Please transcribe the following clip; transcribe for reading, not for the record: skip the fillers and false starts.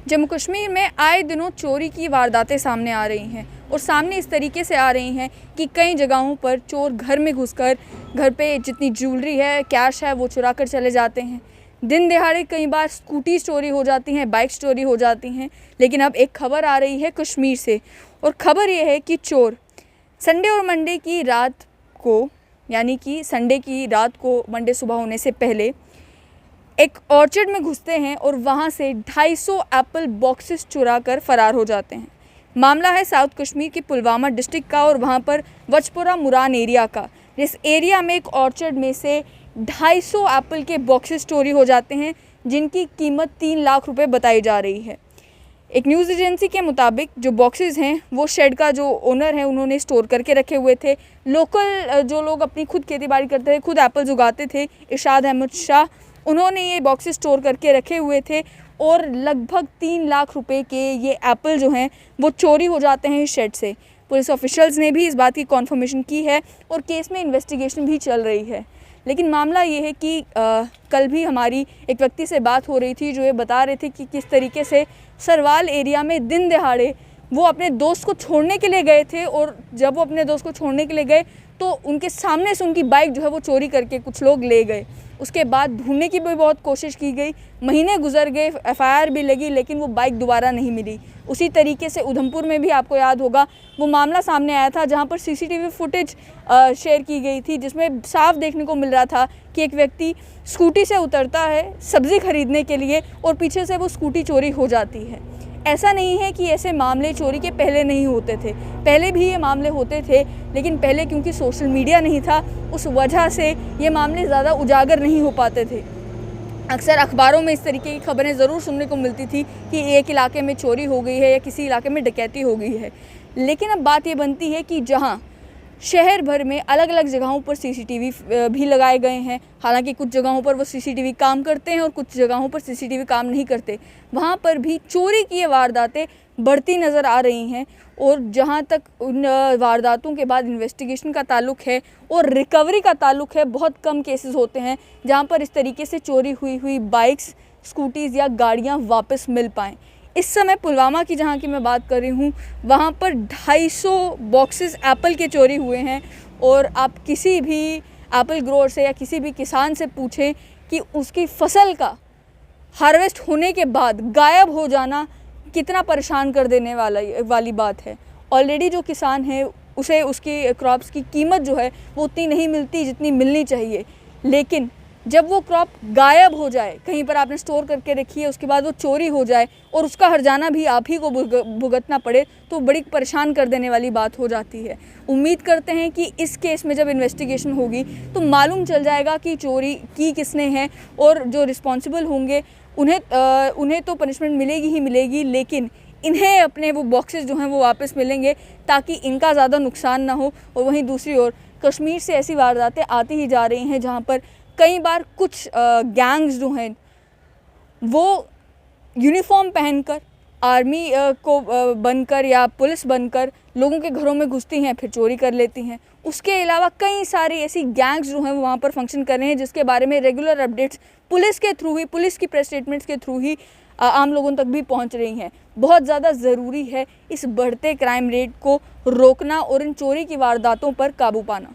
जम्मू कश्मीर में आए दिनों चोरी की वारदातें सामने आ रही हैं और सामने इस तरीके से आ रही हैं कि कई जगहों पर चोर घर में घुसकर घर पे जितनी ज्वेलरी है, कैश है, वो चुरा कर चले जाते हैं। दिन दिहाड़े कई बार स्कूटी चोरी हो जाती हैं, बाइक चोरी हो जाती हैं। लेकिन अब एक खबर आ रही है कश्मीर से, और ख़बर ये है कि चोर संडे और मंडे की रात को, यानी कि संडे की रात को मंडे सुबह होने से पहले एक ऑर्चर्ड में घुसते हैं और वहाँ से 250 एप्पल बॉक्सेस चुरा कर फरार हो जाते हैं। मामला है साउथ कश्मीर की पुलवामा डिस्ट्रिक्ट का और वहाँ पर वचपुरा मुरान एरिया का। इस एरिया में एक ऑर्चर्ड में से 250 एप्पल के बॉक्सेस चोरी हो जाते हैं, जिनकी कीमत 3 लाख रुपए बताई जा रही है। एक न्यूज़ एजेंसी के मुताबिक जो बॉक्सेस हैं वो शेड का जो ओनर है उन्होंने स्टोर करके रखे हुए थे। लोकल जो लोग अपनी खुद खेती बाड़ी करते थे, खुद एप्पल्स उगाते थे, इरशाद अहमद शाह, उन्होंने ये बॉक्सेस स्टोर करके रखे हुए थे और लगभग 3 लाख रुपए के ये एप्पल जो हैं वो चोरी हो जाते हैं इस शेड से। पुलिस ऑफिशियल्स ने भी इस बात की कॉन्फर्मेशन की है और केस में इन्वेस्टिगेशन भी चल रही है। लेकिन मामला ये है कि कल भी हमारी एक व्यक्ति से बात हो रही थी जो ये बता रहे थे कि किस तरीके से सरवाल एरिया में दिन दिहाड़े वो अपने दोस्त को छोड़ने के लिए गए थे, और जब वो अपने दोस्त को छोड़ने के लिए गए तो उनके सामने से उनकी बाइक जो है वो चोरी करके कुछ लोग ले गए। उसके बाद ढूंढने की भी बहुत कोशिश की गई, महीने गुजर गए, एफआईआर भी लगी, लेकिन वो बाइक दोबारा नहीं मिली। उसी तरीके से उधमपुर में भी आपको याद होगा वो मामला सामने आया था जहां पर सीसीटीवी फुटेज शेयर की गई थी, जिसमें साफ देखने को मिल रहा था कि एक व्यक्ति स्कूटी से उतरता है सब्ज़ी खरीदने के लिए और पीछे से वो स्कूटी चोरी हो जाती है। ऐसा नहीं है कि ऐसे मामले चोरी के पहले नहीं होते थे, पहले भी ये मामले होते थे, लेकिन पहले क्योंकि सोशल मीडिया नहीं था उस वजह से ये मामले ज़्यादा उजागर नहीं हो पाते थे। अक्सर अखबारों में इस तरीके की खबरें ज़रूर सुनने को मिलती थी कि एक इलाके में चोरी हो गई है या किसी इलाके में डकैती हो गई है। लेकिन अब बात ये बनती है कि जहाँ शहर भर में अलग अलग जगहों पर सीसीटीवी भी लगाए गए हैं, हालांकि कुछ जगहों पर वो सीसीटीवी काम करते हैं और कुछ जगहों पर सीसीटीवी काम नहीं करते, वहाँ पर भी चोरी की ये वारदातें बढ़ती नज़र आ रही हैं। और जहाँ तक उन वारदातों के बाद इन्वेस्टिगेशन का ताल्लुक है और रिकवरी का ताल्लुक है, बहुत कम केसेस होते हैं जहाँ पर इस तरीके से चोरी हुई बाइक्स, स्कूटीज़ या गाड़ियाँ वापस मिल पाएँ। इस समय पुलवामा की जहाँ की मैं बात कर रही हूँ, वहाँ पर 250 बॉक्सेस एप्पल के चोरी हुए हैं। और आप किसी भी एप्पल ग्रोअर से या किसी भी किसान से पूछें कि उसकी फसल का हार्वेस्ट होने के बाद गायब हो जाना कितना परेशान कर देने वाली बात है। ऑलरेडी जो किसान है उसे उसकी क्रॉप्स की कीमत जो है वो उतनी नहीं मिलती जितनी मिलनी चाहिए, लेकिन जब वो क्रॉप गायब हो जाए, कहीं पर आपने स्टोर करके रखी है, उसके बाद वो चोरी हो जाए और उसका हर्जाना भी आप ही को भुगतना पड़े, तो बड़ी परेशान कर देने वाली बात हो जाती है। उम्मीद करते हैं कि इस केस में जब इन्वेस्टिगेशन होगी तो मालूम चल जाएगा कि चोरी की किसने है, और जो रिस्पॉन्सिबल होंगे उन्हें तो पनिशमेंट मिलेगी ही मिलेगी, लेकिन इन्हें अपने वो बॉक्सेस जो हैं वो वापस मिलेंगे ताकि इनका ज़्यादा नुकसान ना हो। और वहीं दूसरी ओर कश्मीर से ऐसी वारदातें आती ही जा रही हैं जहाँ पर कई बार कुछ गैंग्स जो हैं वो यूनिफॉर्म पहनकर आर्मी को बनकर या पुलिस बनकर लोगों के घरों में घुसती हैं, फिर चोरी कर लेती हैं। उसके अलावा कई सारी ऐसी गैंग्स जो हैं वो वहाँ पर फंक्शन कर रहे हैं, जिसके बारे में रेगुलर अपडेट्स पुलिस के थ्रू ही, पुलिस की प्रेस स्टेटमेंट्स के थ्रू ही आम लोगों तक भी पहुँच रही हैं। बहुत ज़्यादा ज़रूरी है इस बढ़ते क्राइम रेट को रोकना और इन चोरी की वारदातों पर काबू पाना।